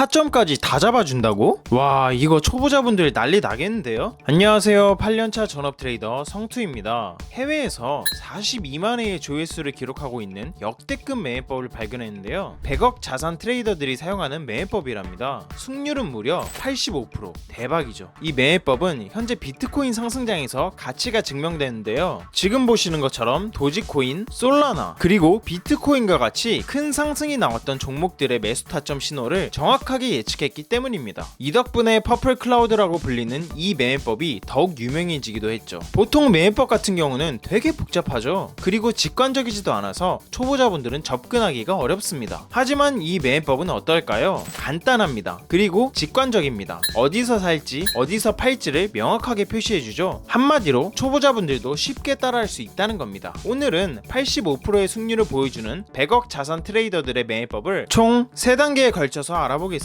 타점까지 다 잡아준다고? 와, 이거 초보자분들 난리 나겠는데요? 안녕하세요, 8년차 전업 트레이더 성투입니다. 해외에서 42만회의 조회수를 기록하고 있는 역대급 매매법을 발견했는데요, 100억 자산 트레이더들이 사용하는 매매법이랍니다. 승률은 무려 85%. 대박이죠. 이 매매법은 현재 비트코인 상승장에서 가치가 증명되는데요, 지금 보시는 것처럼 도지코인, 솔라나, 그리고 비트코인과 같이 큰 상승이 나왔던 종목들의 매수 타점 신호를 정확하게 예측했기 때문입니다. 이 덕분에 퍼플 클라우드라고 불리는 이 매매법이 더욱 유명해지기도 했죠. 보통 매매법 같은 경우는 되게 복잡하죠. 그리고 직관적이지도 않아서 초보자분들은 접근하기가 어렵습니다. 하지만 이 매매법은 어떨까요? 간단합니다. 그리고 직관적입니다. 어디서 살지, 어디서 팔지를 명확하게 표시해주죠. 한마디로 초보자분들도 쉽게 따라할 수 있다는 겁니다. 오늘은 85%의 승률을 보여주는 100억 자산 트레이더들의 매매법을 총 3단계에 걸쳐서 알아보겠습니다.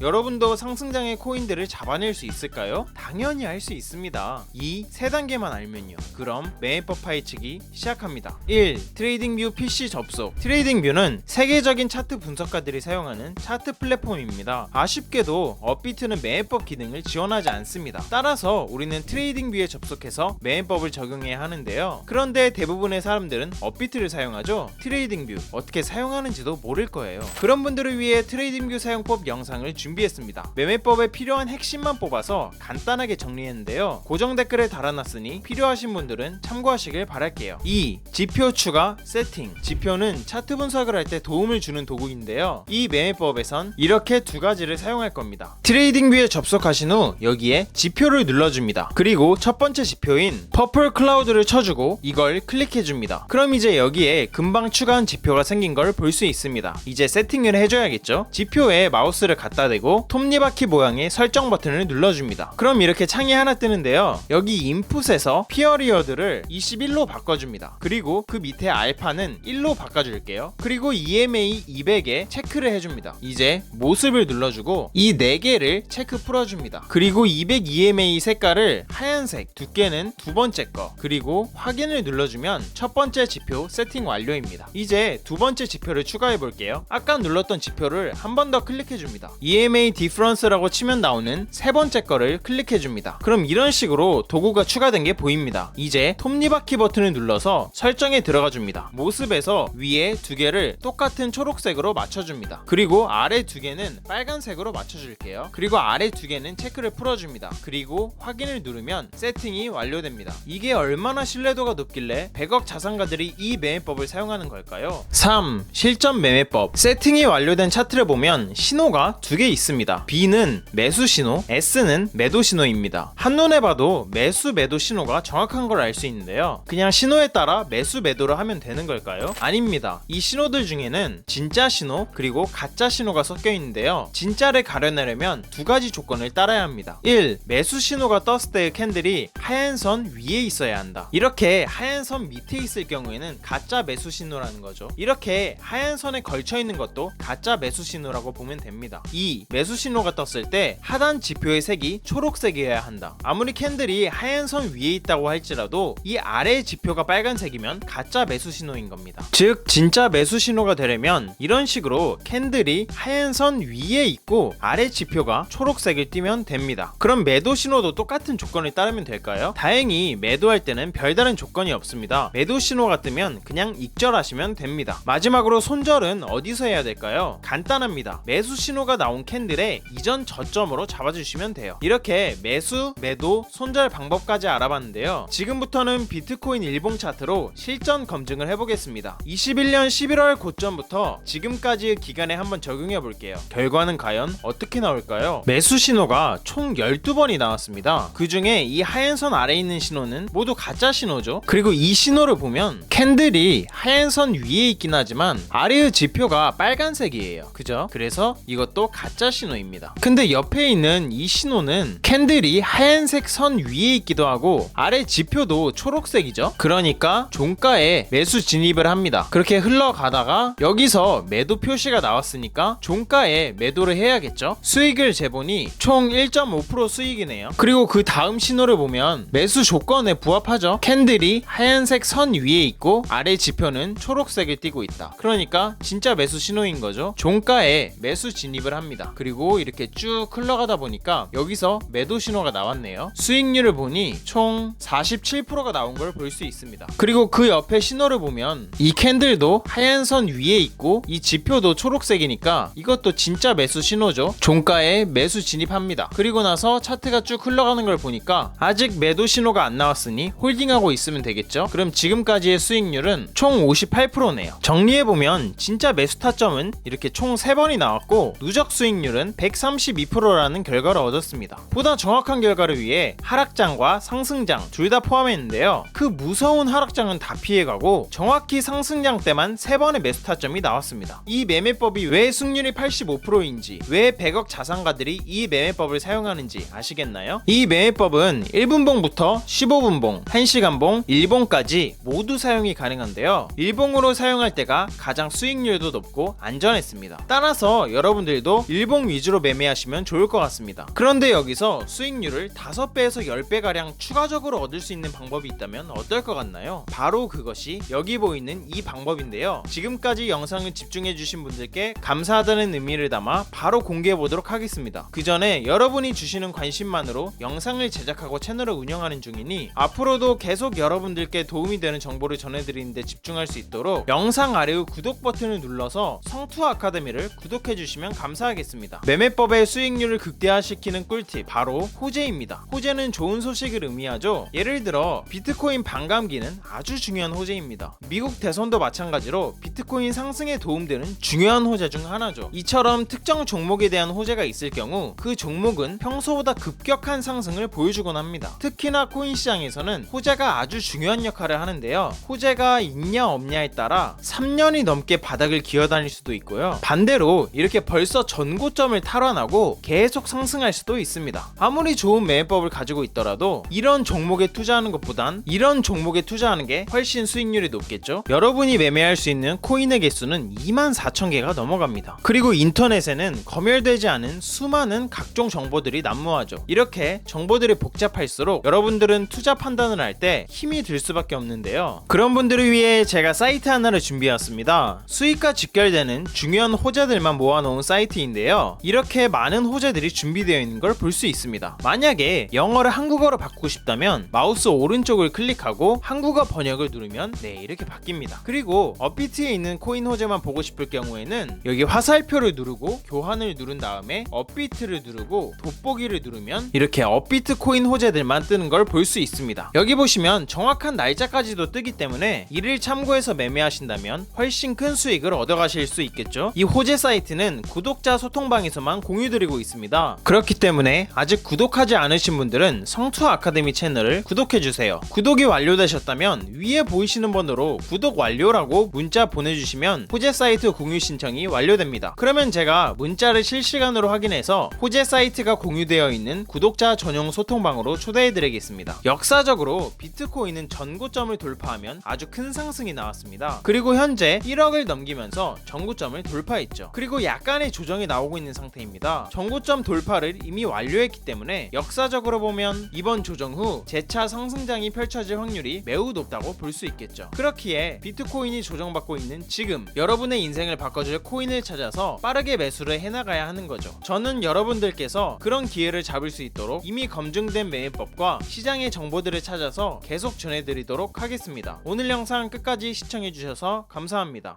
여러분도 상승장의 코인들을 잡아낼 수 있을까요? 당연히 할 수 있습니다. 이 3단계만 알면요. 그럼 매매법 파헤치기 시작합니다. 1. 트레이딩뷰 PC 접속. 트레이딩뷰는 세계적인 차트 분석가들이 사용하는 차트 플랫폼입니다. 아쉽게도 업비트는 매매법 기능을 지원하지 않습니다. 따라서 우리는 트레이딩뷰에 접속해서 매매법을 적용해야 하는데요, 그런데 대부분의 사람들은 업비트를 사용하죠. 트레이딩뷰 어떻게 사용하는지도 모를 거예요. 그런 분들을 위해 트레이딩뷰 사용법 영상을 준비했습니다. 매매법에 필요한 핵심만 뽑아서 간단하게 정리했는데요, 고정 댓글에 달아놨으니 필요하신 분들은 참고하시길 바랄게요. 2. 지표 추가 세팅. 지표는 차트 분석을 할 때 도움을 주는 도구인데요, 이 매매법에선 이렇게 두 가지를 사용할 겁니다. 트레이딩뷰에 접속하신 후 여기에 지표를 눌러줍니다. 그리고 첫 번째 지표인 퍼플 클라우드를 쳐주고 이걸 클릭해줍니다. 그럼 이제 여기에 금방 추가한 지표가 생긴 걸 볼 수 있습니다. 이제 세팅을 해줘야겠죠. 지표에 마우스를 갖다 대고 톱니바퀴 모양의 설정 버튼을 눌러줍니다. 그럼 이렇게 창이 하나 뜨는데요, 여기 인풋에서 피어리어드를 21로 바꿔줍니다. 그리고 그 밑에 알파는 1로 바꿔줄게요. 그리고 EMA 200에 체크를 해줍니다. 이제 모습을 눌러주고 이 4개를 체크 풀어줍니다. 그리고 200 EMA 색깔을 하얀색, 두께는 두 번째 거, 그리고 확인을 눌러주면 첫 번째 지표 세팅 완료입니다. 이제 두 번째 지표를 추가해 볼게요. 아까 눌렀던 지표를 한 번 더 클릭해 줍니다. EMA 디퍼런스라고 치면 나오는 세 번째 거를 클릭해 줍니다. 그럼 이런 식으로 도구가 추가된 게 보입니다. 이제 톱니바퀴 버튼을 눌러서 설정에 들어가 줍니다. 모습에서 위에 두 개를 똑같은 초록색으로 맞춰줍니다. 그리고 아래 두 개는 빨간색으로 맞춰줄게요. 그리고 아래 두 개는 체크를 풀어줍니다. 그리고 확인을 누르면 세팅이 완료됩니다. 이게 얼마나 신뢰도가 높길래 100억 자산가들이 이 매매법을 사용하는 걸까요? 3. 실전 매매법. 세팅이 완료된 차트를 보면 신호가 두 개 있습니다. B는 매수 신호, S는 매도 신호입니다. 한눈에 봐도 매수 매도 신호가 정확한 걸 알 수 있는데요, 그냥 신호에 따라 매수 매도를 하면 되는 걸까요? 아닙니다. 이 신호들 중에는 진짜 신호 그리고 가짜 신호가 섞여 있는데요, 진짜를 가려내려면 두 가지 조건을 따라야 합니다. 1. 매수 신호가 떴을 때의 캔들이 하얀 선 위에 있어야 한다. 이렇게 하얀 선 밑에 있을 경우에는 가짜 매수 신호라는 거죠. 이렇게 하얀 선에 걸쳐 있는 것도 가짜 매수 신호라고 보면 됩니다. 2. 매수 신호가 떴을 때 하단 지표의 색이 초록색이어야 한다. 아무리 캔들이 하얀 선 위에 있다고 할지라도 이 아래 지표가 빨간색이면 가짜 매수 신호인 겁니다. 즉 진짜 매수 신호가 되려면 이런 식으로 캔들이 하얀 선 위에 있고 아래 지표가 초록색을 띠면 됩니다. 그럼 매도 신호도 똑같은 조건을 따르면 될까요? 다행히 매도할 때는 별다른 조건이 없습니다. 매도 신호가 뜨면 그냥 익절하시면 됩니다. 마지막으로 손절은 어디서 해야 될까요? 간단합니다. 매수 신호가 나온 캔들의 이전 저점으로 잡아주시면 돼요. 이렇게 매수, 매도, 손절 방법까지 알아봤는데요, 지금부터는 비트코인 일봉 차트로 실전 검증을 해보겠습니다. 21년 11월 고점부터 지금까지의 기간에 한번 적용해 볼게요. 결과는 과연 어떻게 나올까요? 매수 신호가 총 12번이 나왔습니다. 그 중에 이 하얀 선 아래에 있는 신호는 모두 가짜 신호죠. 그리고 이 신호를 보면 캔들이 하얀 선 위에 있긴 하지만 아래의 지표가 빨간색이에요. 그죠? 그래서 이것도 가짜 신호입니다. 근데 옆에 있는 이 신호는 캔들이 하얀색 선 위에 있기도 하고 아래 지표도 초록색이죠. 그러니까 종가에 매수 진입을 합니다. 그렇게 흘러가다가 여기서 매도 표시가 나왔으니까 종가에 매도를 해야겠죠. 수익을 재보니 총 1.5% 수익이네요. 그리고 그 다음 신호를 보면 매수 조건에 부합하죠. 캔들이 하얀색 선 위에 있고 아래 지표는 초록색을 띠고 있다. 그러니까 진짜 매수 신호인 거죠. 종가에 매수 진입 진입을 합니다. 그리고 이렇게 쭉 흘러가다 보니까 여기서 매도 신호가 나왔네요. 수익률을 보니 총 47%가 나온 걸 볼 수 있습니다. 그리고 그 옆에 신호를 보면 이 캔들도 하얀 선 위에 있고 이 지표도 초록색이니까 이것도 진짜 매수 신호죠. 종가에 매수 진입합니다. 그리고 나서 차트가 쭉 흘러가는 걸 보니까 아직 매도 신호가 안 나왔으니 홀딩하고 있으면 되겠죠. 그럼 지금까지의 수익률은 총 58%네요. 정리해보면 진짜 매수 타점은 이렇게 총 3번이 나왔고 누적 수익률은 132%라는 결과를 얻었습니다. 보다 정확한 결과를 위해 하락장과 상승장 둘 다 포함했는데요. 그 무서운 하락장은 다 피해가고 정확히 상승장 때만 3번의 매수 타점이 나왔습니다. 이 매매법이 왜 승률이 85%인지, 왜 100억 자산가들이 이 매매법을 사용하는지 아시겠나요? 이 매매법은 1분봉부터 15분봉, 1시간봉, 1봉까지 모두 사용이 가능한데요. 1봉으로 사용할 때가 가장 수익률도 높고 안전했습니다. 따라서 여러분들도 1봉 위주로 매매하시면 좋을 것 같습니다. 그런데 여기서 수익률을 5배에서 10배가량 추가적으로 얻을 수 있는 방법이 있다면 어떨 것 같나요? 바로 그것이 여기 보이는 이 방법인데요. 지금까지 영상을 집중해주신 분들께 감사하다는 의미를 담아 바로 공개해보도록 하겠습니다. 그 전에 여러분이 주시는 관심만으로 영상을 제작하고 채널을 운영하는 중이니 앞으로도 계속 여러분들께 도움이 되는 정보를 전해드리는데 집중할 수 있도록 영상 아래의 구독 버튼을 눌러서 성투 아카데미를 구독해주시면 감사하겠습니다. 매매법의 수익률을 극대화시키는 꿀팁, 바로 호재입니다. 호재는 좋은 소식을 의미하죠. 예를 들어 비트코인 반감기는 아주 중요한 호재입니다. 미국 대선도 마찬가지로 비트코인 상승에 도움되는 중요한 호재 중 하나죠. 이처럼 특정 종목에 대한 호재가 있을 경우 그 종목은 평소보다 급격한 상승을 보여주곤 합니다. 특히나 코인 시장에서는 호재가 아주 중요한 역할을 하는데요. 호재가 있냐 없냐에 따라 3년이 넘게 바닥을 기어다닐 수도 있고요. 반대로 이렇게 벌써 전고점을 탈환하고 계속 상승할 수도 있습니다. 아무리 좋은 매매법을 가지고 있더라도 이런 종목에 투자하는 것보단 이런 종목에 투자하는 게 훨씬 수익률이 높겠죠. 여러분이 매매할 수 있는 코인의 개수는 24,000개가 넘어갑니다. 그리고 인터넷에는 검열되지 않은 수많은 각종 정보들이 난무하죠. 이렇게 정보들이 복잡할수록 여러분들은 투자 판단을 할 때 힘이 들 수밖에 없는데요. 그런 분들을 위해 제가 사이트 하나를 준비해왔습니다. 수익과 직결되는 중요한 호재들만 모아놓은 사이트인데요. 이렇게 많은 호재들이 준비되어 있는 걸 볼 수 있습니다. 만약에 영어를 한국어로 바꾸고 싶다면 마우스 오른쪽을 클릭하고 한국어 번역을 누르면 이렇게 바뀝니다. 그리고 업비트에 있는 코인 호재만 보고 싶을 경우에는 여기 화살표를 누르고 교환을 누른 다음에 업비트를 누르고 돋보기를 누르면 이렇게 업비트 코인 호재들만 뜨는 걸 볼 수 있습니다. 여기 보시면 정확한 날짜까지도 뜨기 때문에 이를 참고해서 매매하신다면 훨씬 큰 수익을 얻어가실 수 있겠죠. 이 호재 사이트는 구독자 소통방에서만 공유드리고 있습니다. 그렇기 때문에 아직 구독하지 않으신 분들은 성투 아카데미 채널을 구독해주세요. 구독이 완료되셨다면 위에 보이시는 번호로 구독 완료라고 문자 보내주시면 호재 사이트 공유 신청이 완료됩니다. 그러면 제가 문자를 실시간으로 확인해서 호재 사이트가 공유되어 있는 구독자 전용 소통방으로 초대해드리겠습니다. 역사적으로 비트코인은 전고점을 돌파하면 아주 큰 상승이 나왔습니다. 그리고 현재 1억을 넘기면서 전고점을 돌파했죠. 그리고 약간의 조정이 나오고 있는 상태입니다. 전고점 돌파를 이미 완료했기 때문에 역사적으로 보면 이번 조정 후 재차 상승장이 펼쳐질 확률이 매우 높다고 볼 수 있겠죠. 그렇기에 비트코인이 조정받고 있는 지금 여러분의 인생을 바꿔줄 코인을 찾아서 빠르게 매수를 해나가야 하는 거죠. 저는 여러분들께서 그런 기회를 잡을 수 있도록 이미 검증된 매매법과 시장의 정보들을 찾아서 계속 전해드리도록 하겠습니다. 오늘 영상 끝까지 시청해주셔서 감사합니다.